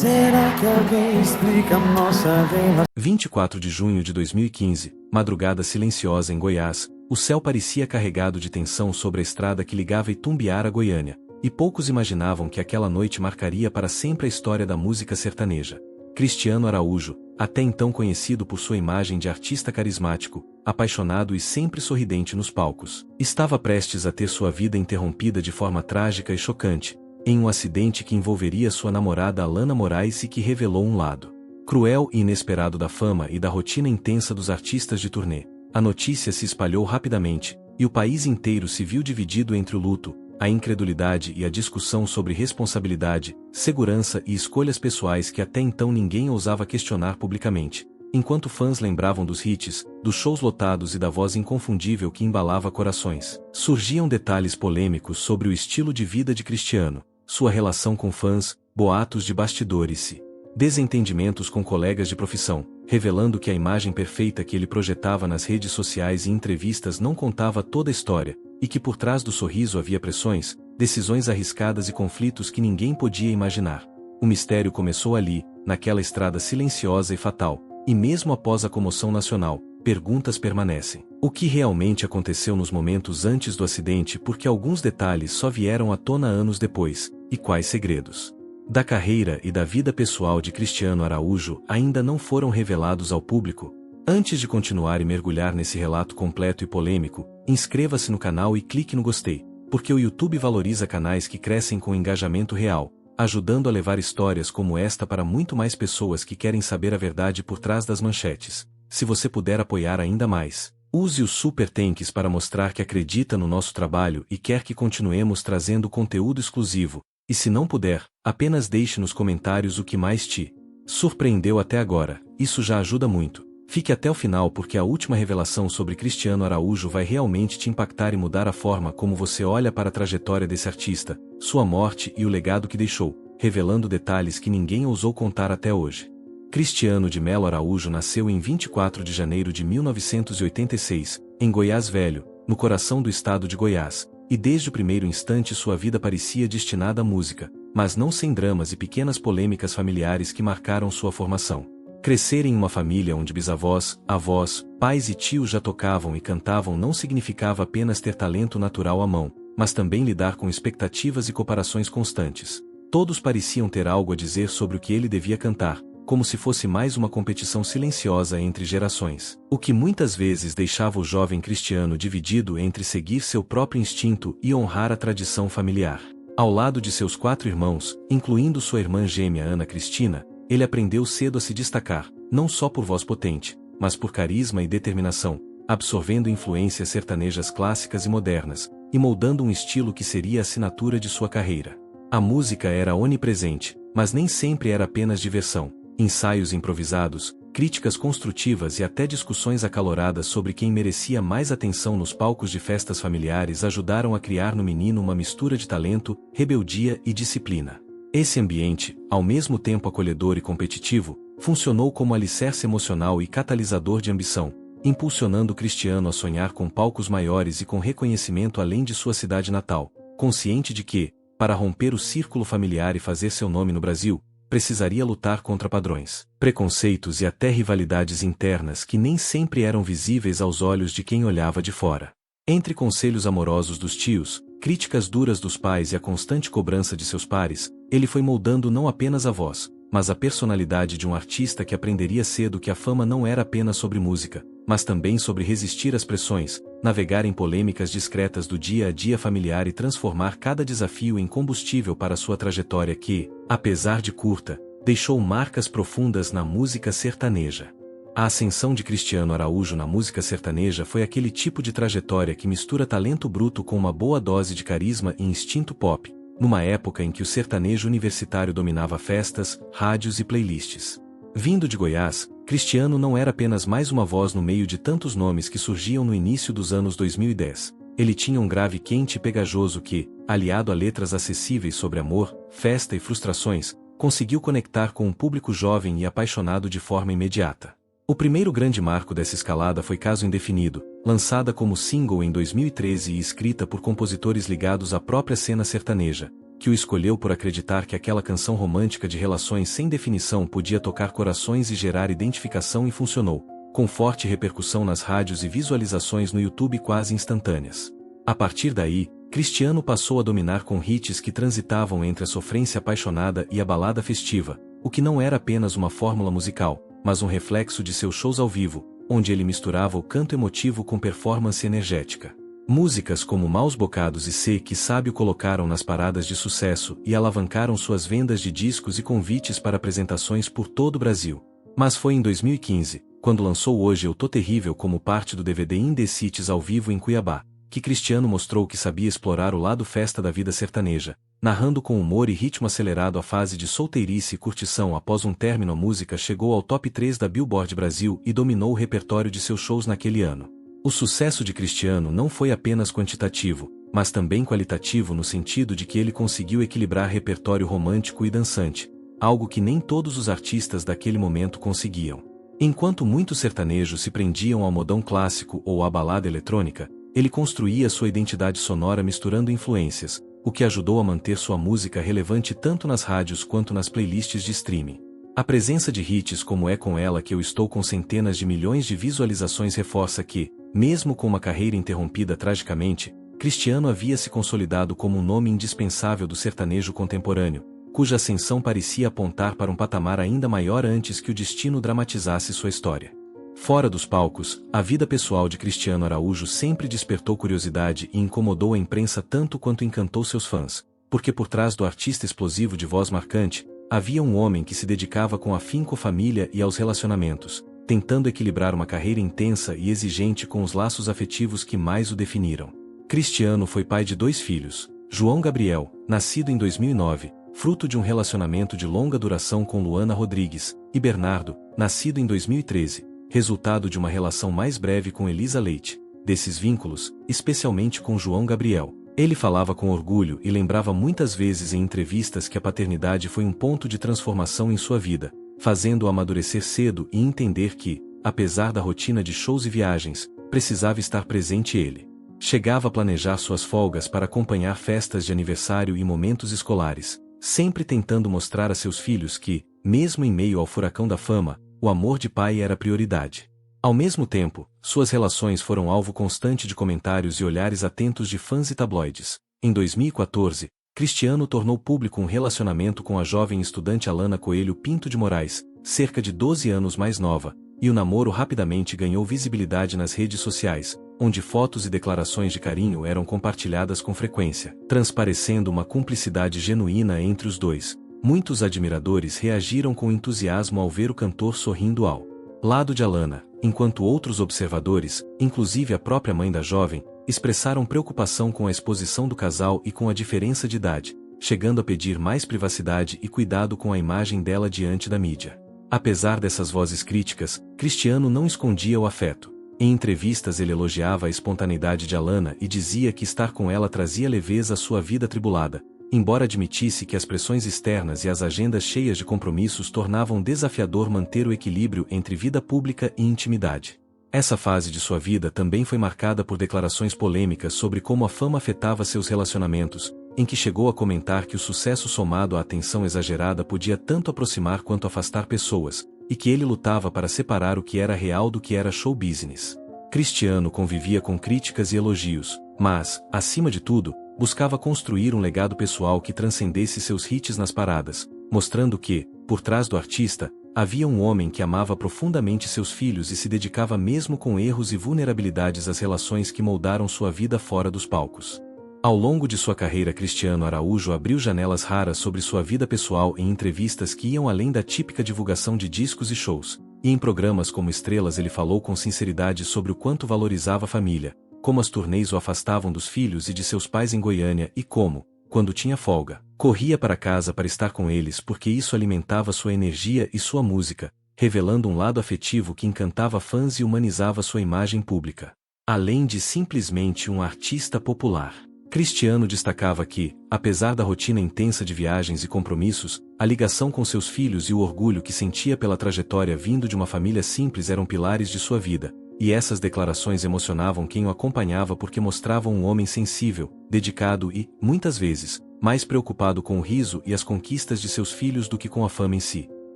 Será que alguém explica a nossa relação? 24 de junho de 2015, madrugada silenciosa em Goiás, o céu parecia carregado de tensão sobre a estrada que ligava Itumbiara a Goiânia, e poucos imaginavam que aquela noite marcaria para sempre a história da música sertaneja. Cristiano Araújo, até então conhecido por sua imagem de artista carismático, apaixonado e sempre sorridente nos palcos, estava prestes a ter sua vida interrompida de forma trágica e chocante, em um acidente que envolveria sua namorada Alana Moraes e que revelou um lado cruel e inesperado da fama e da rotina intensa dos artistas de turnê. A notícia se espalhou rapidamente, e o país inteiro se viu dividido entre o luto, a incredulidade e a discussão sobre responsabilidade, segurança e escolhas pessoais que até então ninguém ousava questionar publicamente. Enquanto fãs lembravam dos hits, dos shows lotados e da voz inconfundível que embalava corações, surgiam detalhes polêmicos sobre o estilo de vida de Cristiano, sua relação com fãs, boatos de bastidores e desentendimentos com colegas de profissão, revelando que a imagem perfeita que ele projetava nas redes sociais e entrevistas não contava toda a história, e que por trás do sorriso havia pressões, decisões arriscadas e conflitos que ninguém podia imaginar. O mistério começou ali, naquela estrada silenciosa e fatal, e mesmo após a comoção nacional, perguntas permanecem. O que realmente aconteceu nos momentos antes do acidente, porque alguns detalhes só vieram à tona anos depois, e quais segredos da carreira e da vida pessoal de Cristiano Araújo ainda não foram revelados ao público? Antes de continuar e mergulhar nesse relato completo e polêmico, inscreva-se no canal e clique no gostei, porque o YouTube valoriza canais que crescem com engajamento real, ajudando a levar histórias como esta para muito mais pessoas que querem saber a verdade por trás das manchetes. Se você puder apoiar ainda mais, use os Super Thanks para mostrar que acredita no nosso trabalho e quer que continuemos trazendo conteúdo exclusivo. E se não puder, apenas deixe nos comentários o que mais te surpreendeu até agora, isso já ajuda muito. Fique até o final porque a última revelação sobre Cristiano Araújo vai realmente te impactar e mudar a forma como você olha para a trajetória desse artista, sua morte e o legado que deixou, revelando detalhes que ninguém ousou contar até hoje. Cristiano de Melo Araújo nasceu em 24 de janeiro de 1986, em Goiás Velho, no coração do estado de Goiás. E desde o primeiro instante sua vida parecia destinada à música, mas não sem dramas e pequenas polêmicas familiares que marcaram sua formação. Crescer em uma família onde bisavós, avós, pais e tios já tocavam e cantavam não significava apenas ter talento natural à mão, mas também lidar com expectativas e comparações constantes. Todos pareciam ter algo a dizer sobre o que ele devia cantar, como se fosse mais uma competição silenciosa entre gerações, o que muitas vezes deixava o jovem Cristiano dividido entre seguir seu próprio instinto e honrar a tradição familiar. Ao lado de seus 4 irmãos, incluindo sua irmã gêmea Ana Cristina, ele aprendeu cedo a se destacar, não só por voz potente, mas por carisma e determinação, absorvendo influências sertanejas clássicas e modernas, e moldando um estilo que seria a assinatura de sua carreira. A música era onipresente, mas nem sempre era apenas diversão. Ensaios improvisados, críticas construtivas e até discussões acaloradas sobre quem merecia mais atenção nos palcos de festas familiares ajudaram a criar no menino uma mistura de talento, rebeldia e disciplina. Esse ambiente, ao mesmo tempo acolhedor e competitivo, funcionou como alicerce emocional e catalisador de ambição, impulsionando Cristiano a sonhar com palcos maiores e com reconhecimento além de sua cidade natal, consciente de que, para romper o círculo familiar e fazer seu nome no Brasil, precisaria lutar contra padrões, preconceitos e até rivalidades internas que nem sempre eram visíveis aos olhos de quem olhava de fora. Entre conselhos amorosos dos tios, críticas duras dos pais e a constante cobrança de seus pares, ele foi moldando não apenas a voz, mas a personalidade de um artista que aprenderia cedo que a fama não era apenas sobre música, mas também sobre resistir às pressões, navegar em polêmicas discretas do dia a dia familiar e transformar cada desafio em combustível para sua trajetória que, apesar de curta, deixou marcas profundas na música sertaneja. A ascensão de Cristiano Araújo na música sertaneja foi aquele tipo de trajetória que mistura talento bruto com uma boa dose de carisma e instinto pop, numa época em que o sertanejo universitário dominava festas, rádios e playlists. Vindo de Goiás, Cristiano não era apenas mais uma voz no meio de tantos nomes que surgiam no início dos anos 2010. Ele tinha um grave quente e pegajoso que, aliado a letras acessíveis sobre amor, festa e frustrações, conseguiu conectar com um público jovem e apaixonado de forma imediata. O primeiro grande marco dessa escalada foi Caso Indefinido, lançada como single em 2013 e escrita por compositores ligados à própria cena sertaneja. que o escolheu por acreditar que aquela canção romântica de relações sem definição podia tocar corações e gerar identificação, e funcionou, com forte repercussão nas rádios e visualizações no YouTube quase instantâneas. A partir daí, Cristiano passou a dominar com hits que transitavam entre a sofrência apaixonada e a balada festiva, o que não era apenas uma fórmula musical, mas um reflexo de seus shows ao vivo, onde ele misturava o canto emotivo com performance energética. Músicas como Maus Bocados e Sei Que Sabe o colocaram nas paradas de sucesso e alavancaram suas vendas de discos e convites para apresentações por todo o Brasil. Mas foi em 2015, quando lançou Hoje Eu Tô Terrível como parte do DVD In The Cities ao vivo em Cuiabá, que Cristiano mostrou que sabia explorar o lado festa da vida sertaneja, narrando com humor e ritmo acelerado a fase de solteirice e curtição. Após um término, a música chegou ao top 3 da Billboard Brasil e dominou o repertório de seus shows naquele ano. O sucesso de Cristiano não foi apenas quantitativo, mas também qualitativo, no sentido de que ele conseguiu equilibrar repertório romântico e dançante, algo que nem todos os artistas daquele momento conseguiam. Enquanto muitos sertanejos se prendiam ao modão clássico ou à balada eletrônica, ele construía sua identidade sonora misturando influências, o que ajudou a manter sua música relevante tanto nas rádios quanto nas playlists de streaming. A presença de hits como É Com Ela Que Eu Estou, com centenas de milhões de visualizações, reforça que, mesmo com uma carreira interrompida tragicamente, Cristiano havia se consolidado como um nome indispensável do sertanejo contemporâneo, cuja ascensão parecia apontar para um patamar ainda maior antes que o destino dramatizasse sua história. Fora dos palcos, a vida pessoal de Cristiano Araújo sempre despertou curiosidade e incomodou a imprensa tanto quanto encantou seus fãs, porque por trás do artista explosivo de voz marcante, havia um homem que se dedicava com afinco à família e aos relacionamentos, tentando equilibrar uma carreira intensa e exigente com os laços afetivos que mais o definiram. Cristiano foi pai de 2 filhos, João Gabriel, nascido em 2009, fruto de um relacionamento de longa duração com Luana Rodrigues, e Bernardo, nascido em 2013, resultado de uma relação mais breve com Elisa Leite. Desses vínculos, especialmente com João Gabriel, ele falava com orgulho e lembrava muitas vezes em entrevistas que a paternidade foi um ponto de transformação em sua vida, fazendo-o amadurecer cedo e entender que, apesar da rotina de shows e viagens, precisava estar presente. Ele chegava a planejar suas folgas para acompanhar festas de aniversário e momentos escolares, sempre tentando mostrar a seus filhos que, mesmo em meio ao furacão da fama, o amor de pai era prioridade. Ao mesmo tempo, suas relações foram alvo constante de comentários e olhares atentos de fãs e tabloides. Em 2014, Cristiano tornou público um relacionamento com a jovem estudante Alana Coelho Pinto de Moraes, cerca de 12 anos mais nova, e o namoro rapidamente ganhou visibilidade nas redes sociais, onde fotos e declarações de carinho eram compartilhadas com frequência, transparecendo uma cumplicidade genuína entre os dois. Muitos admiradores reagiram com entusiasmo ao ver o cantor sorrindo ao lado de Alana, enquanto outros observadores, inclusive a própria mãe da jovem, expressaram preocupação com a exposição do casal e com a diferença de idade, chegando a pedir mais privacidade e cuidado com a imagem dela diante da mídia. Apesar dessas vozes críticas, Cristiano não escondia o afeto. Em entrevistas ele elogiava a espontaneidade de Alana e dizia que estar com ela trazia leveza à sua vida atribulada, embora admitisse que as pressões externas e as agendas cheias de compromissos tornavam desafiador manter o equilíbrio entre vida pública e intimidade. Essa fase de sua vida também foi marcada por declarações polêmicas sobre como a fama afetava seus relacionamentos, em que chegou a comentar que o sucesso somado à atenção exagerada podia tanto aproximar quanto afastar pessoas, e que ele lutava para separar o que era real do que era show business. Cristiano convivia com críticas e elogios, mas, acima de tudo, buscava construir um legado pessoal que transcendesse seus hits nas paradas, mostrando que, por trás do artista, havia um homem que amava profundamente seus filhos e se dedicava mesmo com erros e vulnerabilidades às relações que moldaram sua vida fora dos palcos. Ao longo de sua carreira, Cristiano Araújo abriu janelas raras sobre sua vida pessoal em entrevistas que iam além da típica divulgação de discos e shows, e em programas como Estrelas ele falou com sinceridade sobre o quanto valorizava a família, como as turnês o afastavam dos filhos e de seus pais em Goiânia e como, quando tinha folga, corria para casa para estar com eles porque isso alimentava sua energia e sua música, revelando um lado afetivo que encantava fãs e humanizava sua imagem pública. Além de simplesmente um artista popular, Cristiano destacava que, apesar da rotina intensa de viagens e compromissos, a ligação com seus filhos e o orgulho que sentia pela trajetória vindo de uma família simples eram pilares de sua vida. E essas declarações emocionavam quem o acompanhava porque mostravam um homem sensível, dedicado e, muitas vezes, mais preocupado com o riso e as conquistas de seus filhos do que com a fama em si.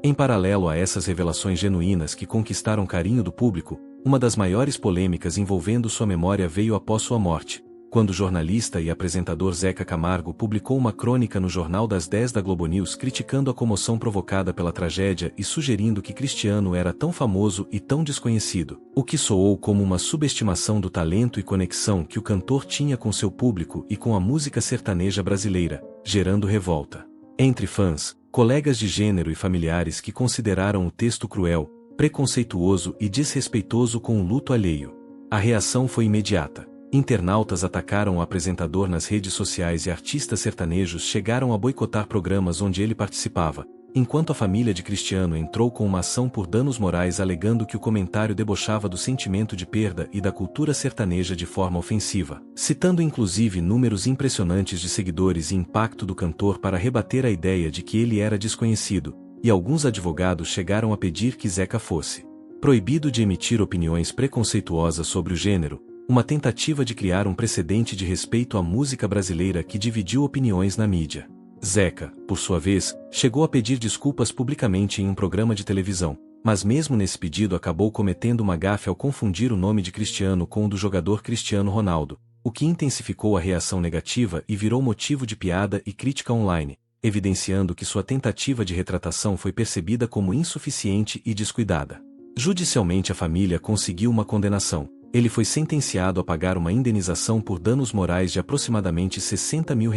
Em paralelo a essas revelações genuínas que conquistaram carinho do público, uma das maiores polêmicas envolvendo sua memória veio após sua morte, quando o jornalista e apresentador Zeca Camargo publicou uma crônica no Jornal das 10 da Globo News criticando a comoção provocada pela tragédia e sugerindo que Cristiano era tão famoso e tão desconhecido, o que soou como uma subestimação do talento e conexão que o cantor tinha com seu público e com a música sertaneja brasileira, gerando revolta entre fãs, colegas de gênero e familiares que consideraram o texto cruel, preconceituoso e desrespeitoso com o luto alheio. A reação foi imediata. Internautas atacaram o apresentador nas redes sociais e artistas sertanejos chegaram a boicotar programas onde ele participava, enquanto a família de Cristiano entrou com uma ação por danos morais alegando que o comentário debochava do sentimento de perda e da cultura sertaneja de forma ofensiva, citando inclusive números impressionantes de seguidores e impacto do cantor para rebater a ideia de que ele era desconhecido, e alguns advogados chegaram a pedir que Zeca fosse proibido de emitir opiniões preconceituosas sobre o gênero, uma tentativa de criar um precedente de respeito à música brasileira que dividiu opiniões na mídia. Zeca, por sua vez, chegou a pedir desculpas publicamente em um programa de televisão, mas mesmo nesse pedido acabou cometendo uma gafe ao confundir o nome de Cristiano com o do jogador Cristiano Ronaldo, o que intensificou a reação negativa e virou motivo de piada e crítica online, evidenciando que sua tentativa de retratação foi percebida como insuficiente e descuidada. Judicialmente a família conseguiu uma condenação. Ele foi sentenciado a pagar uma indenização por danos morais de aproximadamente R$60 mil,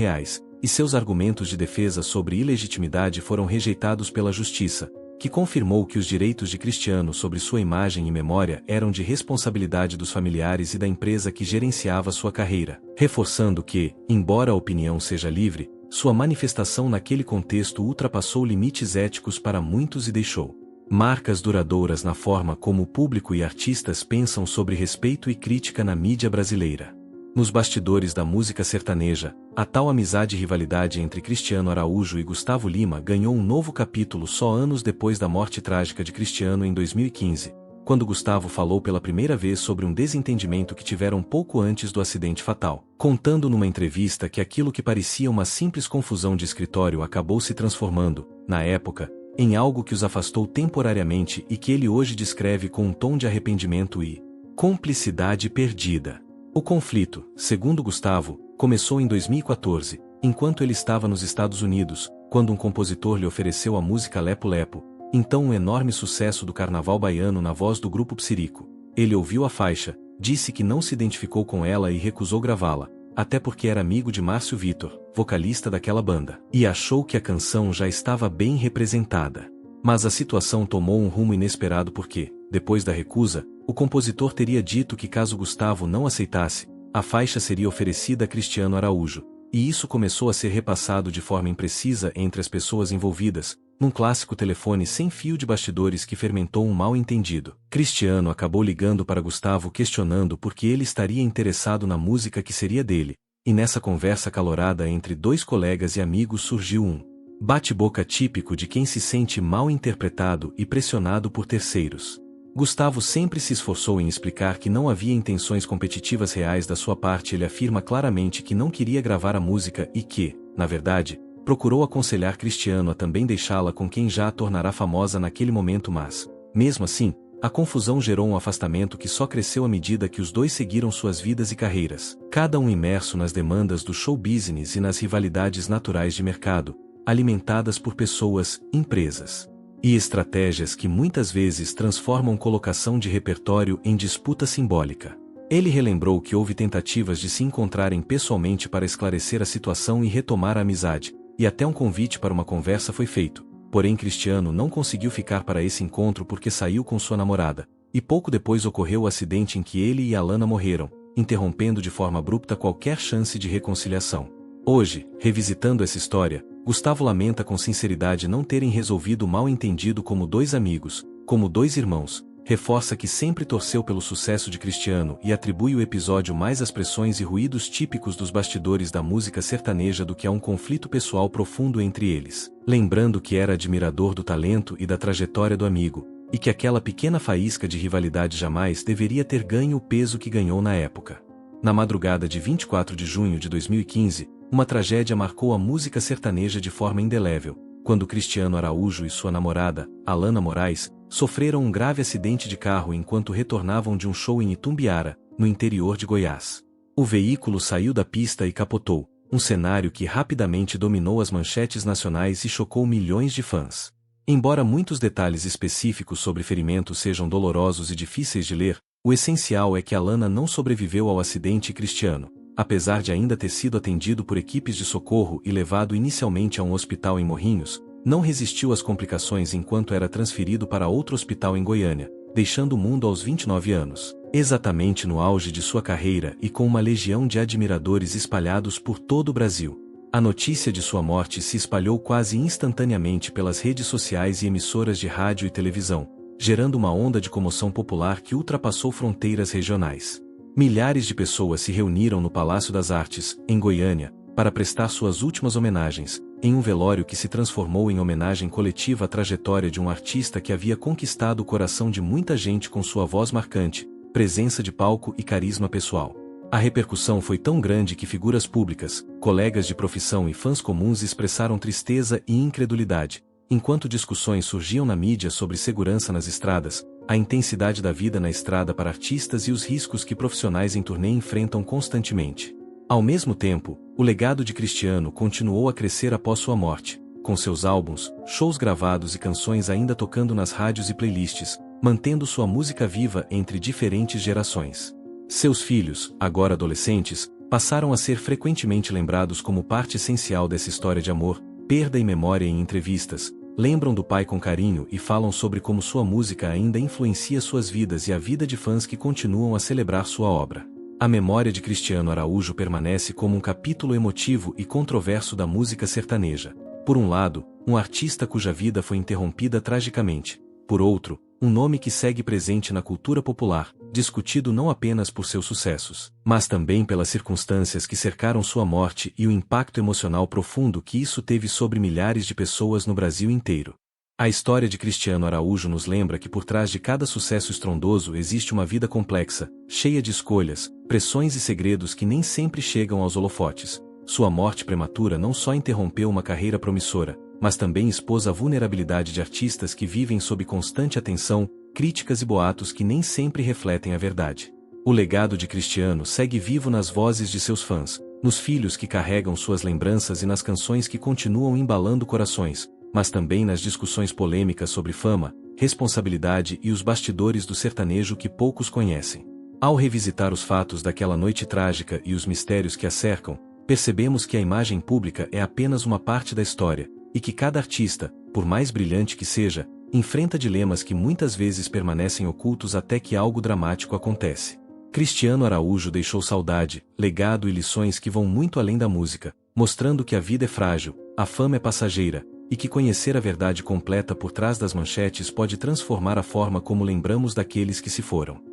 e seus argumentos de defesa sobre ilegitimidade foram rejeitados pela Justiça, que confirmou que os direitos de Cristiano sobre sua imagem e memória eram de responsabilidade dos familiares e da empresa que gerenciava sua carreira, reforçando que, embora a opinião seja livre, sua manifestação naquele contexto ultrapassou limites éticos para muitos e deixou marcas duradouras na forma como o público e artistas pensam sobre respeito e crítica na mídia brasileira. Nos bastidores da música sertaneja, a tal amizade e rivalidade entre Cristiano Araújo e Gustavo Lima ganhou um novo capítulo só anos depois da morte trágica de Cristiano em 2015, quando Gustavo falou pela primeira vez sobre um desentendimento que tiveram pouco antes do acidente fatal, contando numa entrevista que aquilo que parecia uma simples confusão de escritório acabou se transformando, na época, em algo que os afastou temporariamente e que ele hoje descreve com um tom de arrependimento e cumplicidade perdida. O conflito, segundo Gustavo, começou em 2014, enquanto ele estava nos Estados Unidos, quando um compositor lhe ofereceu a música Lepo Lepo, então um enorme sucesso do carnaval baiano na voz do grupo Psirico. Ele ouviu a faixa, disse que não se identificou com ela e recusou gravá-la, até porque era amigo de Márcio Vitor, vocalista daquela banda, e achou que a canção já estava bem representada. Mas a situação tomou um rumo inesperado porque, depois da recusa, o compositor teria dito que caso Gustavo não aceitasse, a faixa seria oferecida a Cristiano Araújo, e isso começou a ser repassado de forma imprecisa entre as pessoas envolvidas, num clássico telefone sem fio de bastidores que fermentou um mal-entendido. Cristiano acabou ligando para Gustavo questionando por que ele estaria interessado na música que seria dele, e nessa conversa calorada entre dois colegas e amigos surgiu um bate-boca típico de quem se sente mal interpretado e pressionado por terceiros. Gustavo sempre se esforçou em explicar que não havia intenções competitivas reais da sua parte. Ele afirma claramente que não queria gravar a música e que, na verdade, procurou aconselhar Cristiano a também deixá-la com quem já a tornará famosa naquele momento, mas, mesmo assim, a confusão gerou um afastamento que só cresceu à medida que os dois seguiram suas vidas e carreiras, cada um imerso nas demandas do show business e nas rivalidades naturais de mercado, alimentadas por pessoas, empresas e estratégias que muitas vezes transformam colocação de repertório em disputa simbólica. Ele relembrou que houve tentativas de se encontrarem pessoalmente para esclarecer a situação e retomar a amizade, e até um convite para uma conversa foi feito, porém Cristiano não conseguiu ficar para esse encontro porque saiu com sua namorada, e pouco depois ocorreu o acidente em que ele e Alana morreram, interrompendo de forma abrupta qualquer chance de reconciliação. Hoje, revisitando essa história, Gustavo lamenta com sinceridade não terem resolvido o mal-entendido como dois amigos, como dois irmãos, reforça que sempre torceu pelo sucesso de Cristiano e atribui o episódio mais às pressões e ruídos típicos dos bastidores da música sertaneja do que a um conflito pessoal profundo entre eles, lembrando que era admirador do talento e da trajetória do amigo, e que aquela pequena faísca de rivalidade jamais deveria ter ganho o peso que ganhou na época. Na madrugada de 24 de junho de 2015, uma tragédia marcou a música sertaneja de forma indelével, quando Cristiano Araújo e sua namorada, Alana Moraes, sofreram um grave acidente de carro enquanto retornavam de um show em Itumbiara, no interior de Goiás. O veículo saiu da pista e capotou, um cenário que rapidamente dominou as manchetes nacionais e chocou milhões de fãs. Embora muitos detalhes específicos sobre ferimentos sejam dolorosos e difíceis de ler, o essencial é que Alana não sobreviveu ao acidente e Cristiano, apesar de ainda ter sido atendido por equipes de socorro e levado inicialmente a um hospital em Morrinhos, não resistiu às complicações enquanto era transferido para outro hospital em Goiânia, deixando o mundo aos 29 anos, exatamente no auge de sua carreira e com uma legião de admiradores espalhados por todo o Brasil. A notícia de sua morte se espalhou quase instantaneamente pelas redes sociais e emissoras de rádio e televisão, gerando uma onda de comoção popular que ultrapassou fronteiras regionais. Milhares de pessoas se reuniram no Palácio das Artes, em Goiânia, para prestar suas últimas homenagens, em um velório que se transformou em homenagem coletiva à trajetória de um artista que havia conquistado o coração de muita gente com sua voz marcante, presença de palco e carisma pessoal. A repercussão foi tão grande que figuras públicas, colegas de profissão e fãs comuns expressaram tristeza e incredulidade, enquanto discussões surgiam na mídia sobre segurança nas estradas, a intensidade da vida na estrada para artistas e os riscos que profissionais em turnê enfrentam constantemente. Ao mesmo tempo, o legado de Cristiano continuou a crescer após sua morte, com seus álbuns, shows gravados e canções ainda tocando nas rádios e playlists, mantendo sua música viva entre diferentes gerações. Seus filhos, agora adolescentes, passaram a ser frequentemente lembrados como parte essencial dessa história de amor, perda e memória em entrevistas, lembram do pai com carinho e falam sobre como sua música ainda influencia suas vidas e a vida de fãs que continuam a celebrar sua obra. A memória de Cristiano Araújo permanece como um capítulo emotivo e controverso da música sertaneja. Por um lado, um artista cuja vida foi interrompida tragicamente. Por outro, um nome que segue presente na cultura popular, discutido não apenas por seus sucessos, mas também pelas circunstâncias que cercaram sua morte e o impacto emocional profundo que isso teve sobre milhares de pessoas no Brasil inteiro. A história de Cristiano Araújo nos lembra que por trás de cada sucesso estrondoso existe uma vida complexa, cheia de escolhas, pressões e segredos que nem sempre chegam aos holofotes. Sua morte prematura não só interrompeu uma carreira promissora, mas também expôs a vulnerabilidade de artistas que vivem sob constante atenção, críticas e boatos que nem sempre refletem a verdade. O legado de Cristiano segue vivo nas vozes de seus fãs, nos filhos que carregam suas lembranças e nas canções que continuam embalando corações, mas também nas discussões polêmicas sobre fama, responsabilidade e os bastidores do sertanejo que poucos conhecem. Ao revisitar os fatos daquela noite trágica e os mistérios que a cercam, percebemos que a imagem pública é apenas uma parte da história, e que cada artista, por mais brilhante que seja, enfrenta dilemas que muitas vezes permanecem ocultos até que algo dramático acontece. Cristiano Araújo deixou saudade, legado e lições que vão muito além da música, mostrando que a vida é frágil, a fama é passageira, e que conhecer a verdade completa por trás das manchetes pode transformar a forma como lembramos daqueles que se foram.